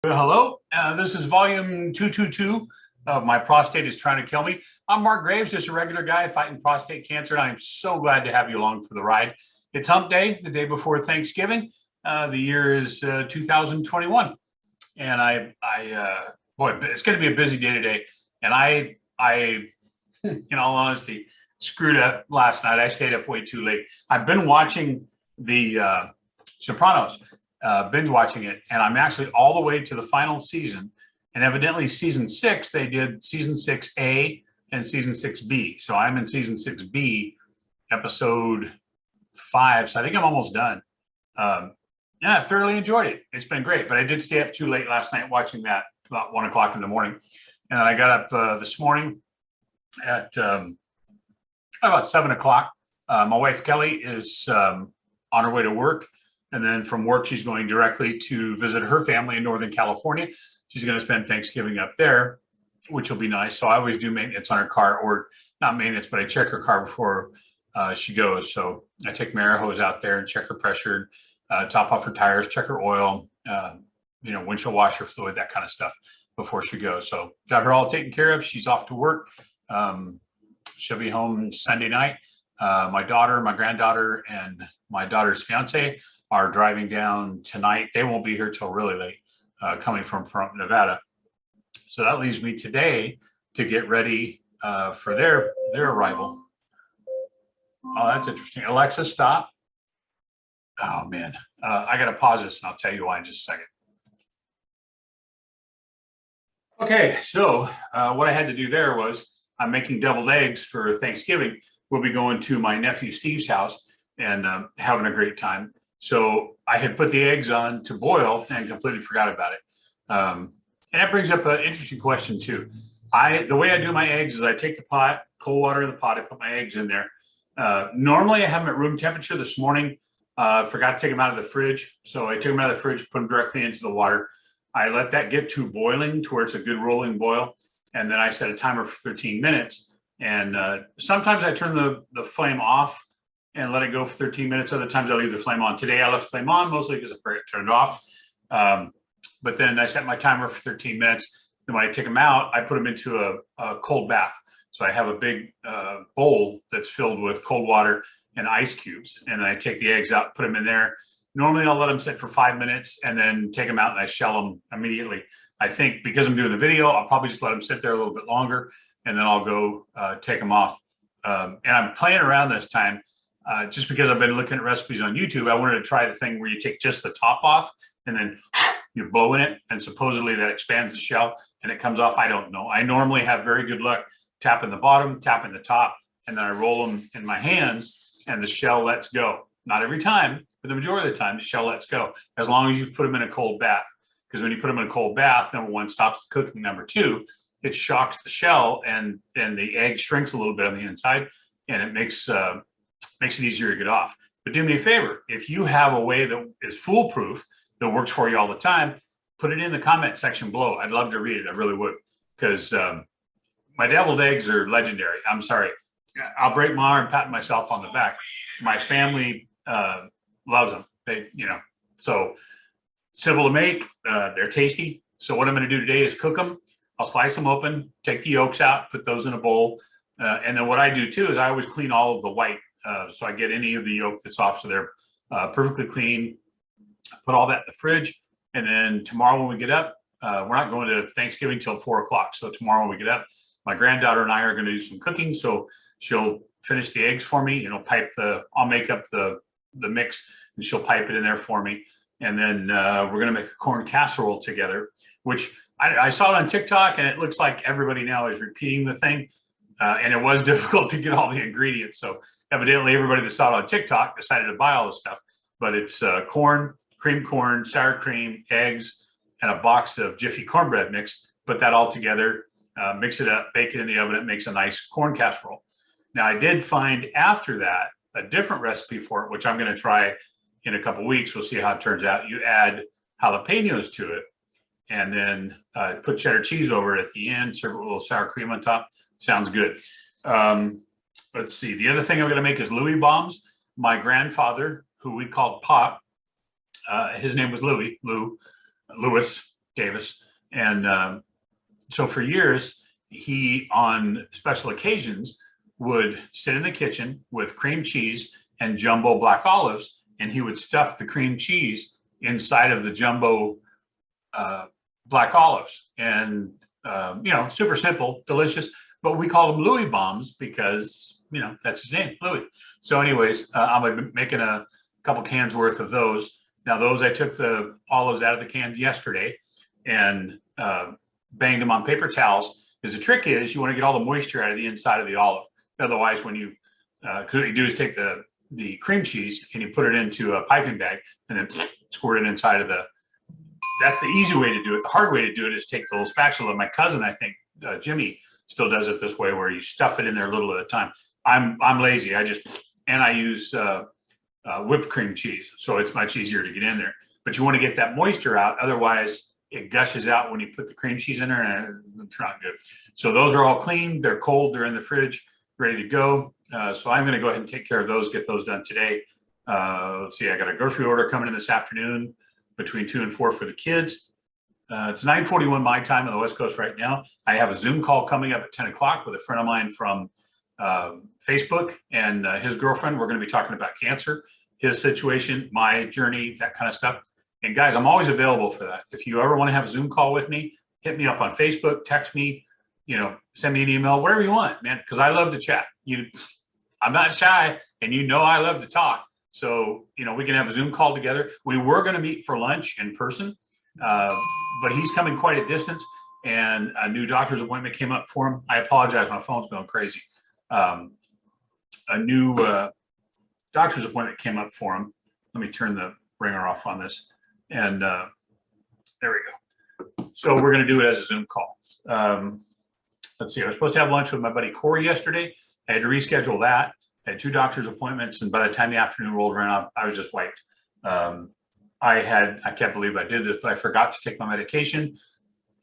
Hello, this is volume 222 of My Prostate is Trying to Kill Me. I'm Mark Graves, just a regular guy fighting prostate cancer, and I'm so glad to have you along for the ride. It's hump day, the day before Thanksgiving. The year is 2021, and boy, it's going to be a busy day today. And in all honesty, screwed up last night. I stayed up way too late. I've been watching the Sopranos, binge watching it, and I'm actually all the way to the final season. And evidently, season 6, they did season 6A and season 6B. So I'm in season 6B, episode 5. So I think I'm almost done. Yeah, I thoroughly enjoyed it. It's been great, but I did stay up too late last night watching that about 1 o'clock in the morning. And then I got up this morning at about 7 o'clock. My wife, Kelly, is on her way to work. And then from work, she's going directly to visit her family in Northern California. She's going to spend Thanksgiving up there, which will be nice. So I always do maintenance on her car, or not maintenance, but I check her car before she goes. So I take my air hose out there and check her pressure, top off her tires, check her oil, windshield washer fluid, that kind of stuff before she goes. So got her all taken care of. She's off to work. She'll be home Sunday night. My daughter, my granddaughter, and my daughter's fiance are driving down tonight. They won't be here till really late, coming from Nevada. So that leaves me today to get ready for their arrival. Oh, that's interesting. Alexa, stop. Oh man, I gotta pause this and I'll tell you why in just a second. Okay, so what I had to do there was I'm making deviled eggs for Thanksgiving. We'll be going to my nephew Steve's house and having a great time. So I had put the eggs on to boil and completely forgot about it. And that brings up an interesting question too. The way I do my eggs is I take the pot, cold water in the pot, I put my eggs in there. Normally I have them at room temperature. This morning, forgot to take them out of the fridge. So I took them out of the fridge, put them directly into the water. I let that get to boiling to where it's a good rolling boil. And then I set a timer for 13 minutes. And sometimes I turn the flame off and let it go for 13 minutes. Other times I leave the flame on. Today I left the flame on mostly because I forgot to turn it off. But then I set my timer for 13 minutes. Then when I take them out, I put them into a cold bath. So I have a big bowl that's filled with cold water and ice cubes. And then I take the eggs out, put them in there. Normally I'll let them sit for 5 minutes and then take them out and I shell them immediately. I think because I'm doing the video, I'll probably just let them sit there a little bit longer and then I'll go take them off. And I'm playing around this time. Just because I've been looking at recipes on YouTube, I wanted to try the thing where you take just the top off and then you blow in it, and supposedly that expands the shell and it comes off. I don't know. I normally have very good luck tapping the bottom, tapping the top, and then I roll them in my hands and the shell lets go. Not every time, but the majority of the time the shell lets go, as long as you put them in a cold bath. Because when you put them in a cold bath, number one, stops the cooking. Number two, it shocks the shell and the egg shrinks a little bit on the inside, and it makes it easier to get off. But do me a favor, if you have a way that is foolproof, that works for you all the time, put it in the comment section below. I'd love to read it. I really would, because my deviled eggs are legendary. I'm sorry. I'll break my arm patting myself on the back. My family loves them. So simple to make. They're tasty. So what I'm going to do today is cook them. I'll slice them open, take the yolks out, put those in a bowl. And then what I do too is I always clean all of the white. So I get any of the yolk that's off, so they're perfectly clean. Put all that in the fridge, and then tomorrow when we get up, we're not going to Thanksgiving till 4 o'clock. So tomorrow when we get up, my granddaughter and I are going to do some cooking. So she'll finish the eggs for me. I'll make up the mix, and she'll pipe it in there for me. And then we're going to make a corn casserole together, which I saw it on TikTok, and it looks like everybody now is repeating the thing. And it was difficult to get all the ingredients. So evidently everybody that saw it on TikTok decided to buy all the stuff. But it's corn, cream corn, sour cream, eggs, and a box of Jiffy cornbread mix. Put that all together, mix it up, bake it in the oven. It makes a nice corn casserole. Now, I did find after that a different recipe for it, which I'm going to try in a couple of weeks. We'll see how it turns out. You add jalapenos to it, and then put cheddar cheese over it at the end. Serve it with a little sour cream on top. Sounds good. Let's see. The other thing I'm going to make is Louis bombs. My grandfather, who we called Pop, his name was Louis. Davis. And so for years, he, on special occasions, would sit in the kitchen with cream cheese and jumbo black olives, and he would stuff the cream cheese inside of the jumbo black olives. And, super simple, delicious, but we called them Louis bombs because, that's his name, Louis. So anyways, I'm making a couple cans worth of those. Now those, I took the olives out of the can yesterday and banged them on paper towels. Because the trick is you want to get all the moisture out of the inside of the olive. Otherwise, when you, because what you do is take the cream cheese and you put it into a piping bag and then squirt it inside of that's the easy way to do it. The hard way to do it is take the little spatula. My cousin, I think, Jimmy, still does it this way, where you stuff it in there a little at a time. I'm lazy. I use whipped cream cheese, so it's much easier to get in there. But you want to get that moisture out, otherwise it gushes out when you put the cream cheese in there, and it's not good. So those are all clean. They're cold. They're in the fridge, ready to go. So I'm going to go ahead and take care of those, get those done today. Let's see. I got a grocery order coming in this afternoon between 2 and 4 for the kids. It's 9:41 my time on the West Coast right now. I have a Zoom call coming up at 10 o'clock with a friend of mine from Facebook and his girlfriend. We're going to be talking about cancer, his situation, my journey, that kind of stuff. And guys, I'm always available for that. If you ever want to have a Zoom call with me, hit me up on Facebook, text me, send me an email, whatever you want, man, because I love to chat. I'm not shy, and I love to talk. So, we can have a Zoom call together. We were going to meet for lunch in person, but he's coming quite a distance, and a new doctor's appointment came up for him. I apologize, my phone's going crazy. A new doctor's appointment came up for him. Let me turn the ringer off on this. And there we go. So we're going to do it as a Zoom call. Let's see. I was supposed to have lunch with my buddy Corey yesterday. I had to reschedule that. I had 2 doctor's appointments, and by the time the afternoon rolled around, I was just wiped. I can't believe I did this, but I forgot to take my medication.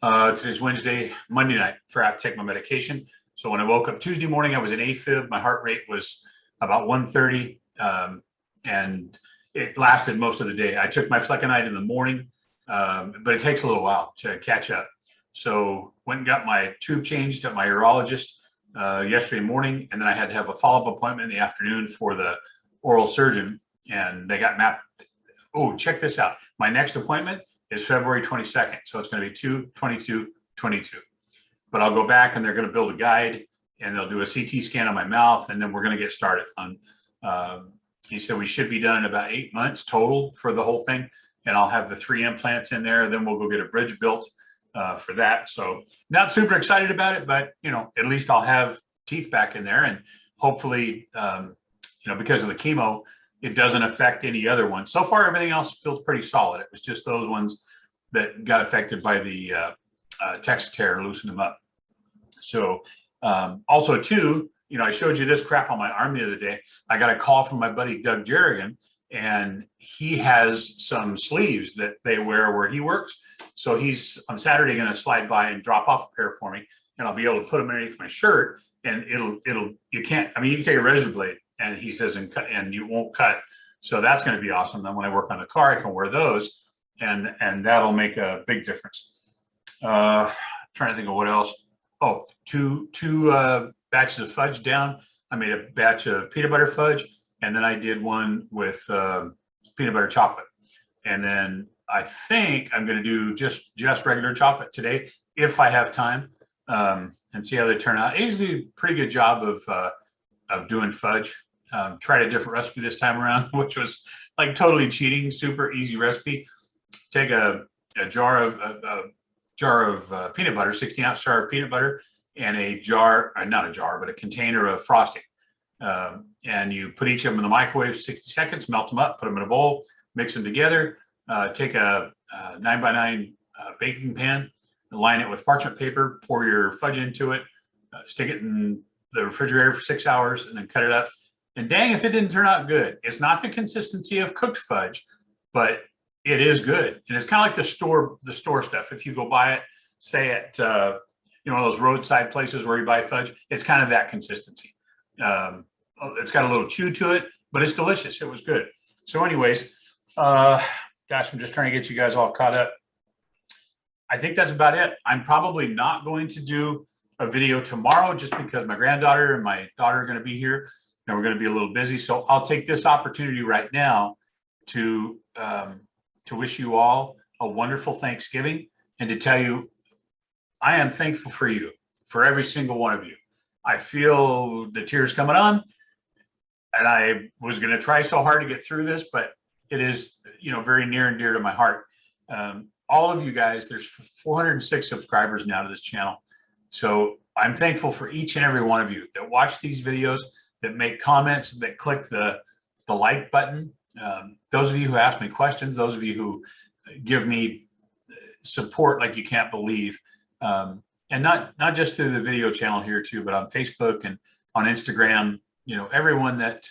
Today's Wednesday, Monday night, forgot to take my medication. So when I woke up Tuesday morning, I was in AFib. My heart rate was about 130, and it lasted most of the day. I took my flecainide in the morning, but it takes a little while to catch up. So went and got my tube changed at my urologist yesterday morning, and then I had to have a follow-up appointment in the afternoon for the oral surgeon, and they got mapped. Oh, check this out. My next appointment is February 22nd, so it's going to be 2/22/22. But I'll go back, and they're going to build a guide, and they'll do a CT scan on my mouth, and then we're going to get started on. He said we should be done in about 8 months total for the whole thing, and I'll have the 3 implants in there. Then we'll go get a bridge built for that. So not super excited about it, but at least I'll have teeth back in there, and hopefully, because of the chemo, it doesn't affect any other ones. So far, everything else feels pretty solid. It was just those ones that got affected by the text tear, loosened them up. So also too, I showed you this crap on my arm the other day. I got a call from my buddy Doug Jerrigan, and he has some sleeves that they wear where he works. So he's on Saturday going to slide by and drop off a pair for me, and I'll be able to put them underneath my shirt, and you can take a razor blade, and he says, and you won't cut. So that's going to be awesome. Then when I work on the car, I can wear those, and that'll make a big difference. Trying to think of what else. Oh, two batches of fudge down. I made a batch of peanut butter fudge, and then I did one with peanut butter chocolate. And then I think I'm going to do just regular chocolate today if I have time, and see how they turn out. I usually do a pretty good job of doing fudge. Tried a different recipe this time around, which was like totally cheating. Super easy recipe. Take a jar of peanut butter, 16-ounce jar of peanut butter, and a container of frosting. And you put each of them in the microwave 60 seconds, melt them up, put them in a bowl, mix them together. Take a 9x9 baking pan, line it with parchment paper, pour your fudge into it, stick it in the refrigerator for 6 hours, and then cut it up. And dang, if it didn't turn out good. It's not the consistency of cooked fudge, but it is good. And it's kind of like the store stuff. If you go buy it, say at one of those roadside places where you buy fudge, it's kind of that consistency. It's got a little chew to it, but it's delicious. It was good. So anyways, gosh, I'm just trying to get you guys all caught up. I think that's about it. I'm probably not going to do a video tomorrow just because my granddaughter and my daughter are going to be here and we're going to be a little busy. So I'll take this opportunity right now to wish you all a wonderful Thanksgiving and to tell you I am thankful for you, for every single one of you. I feel the tears coming on, and I was going to try so hard to get through this, but it is, very near and dear to my heart. All of you guys, there's 406 subscribers now to this channel. So I'm thankful for each and every one of you that watch these videos, that make comments, that click the like button. Those of you who ask me questions, those of you who give me support like you can't believe. And not just through the video channel here too, but on Facebook and on Instagram, everyone that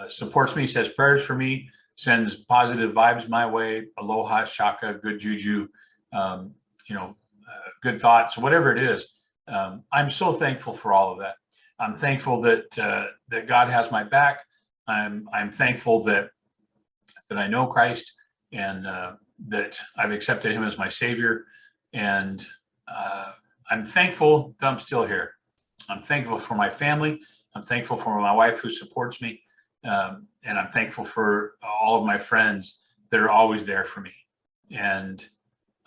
supports me, says prayers for me, sends positive vibes my way, aloha, shaka, good juju, good thoughts, whatever it is. I'm so thankful for all of that. I'm thankful that that God has my back. I'm thankful that I know Christ and that I've accepted him as my savior. And I'm thankful that I'm still here. I'm thankful for my family. I'm thankful for my wife who supports me. And I'm thankful for all of my friends that are always there for me. And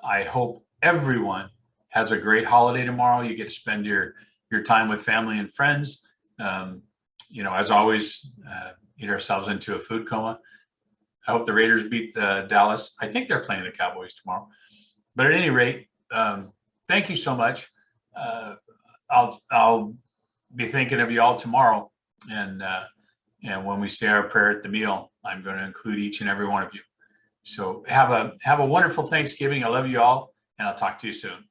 I hope everyone has a great holiday tomorrow. You get to spend your time with family and friends. As always, eat ourselves into a food coma. I hope the Raiders beat Dallas. I think they're playing the Cowboys tomorrow. But at any rate, thank you so much. I'll be thinking of you all tomorrow. And when we say our prayer at the meal, I'm going to include each and every one of you. So have a wonderful Thanksgiving. I love you all, and I'll talk to you soon.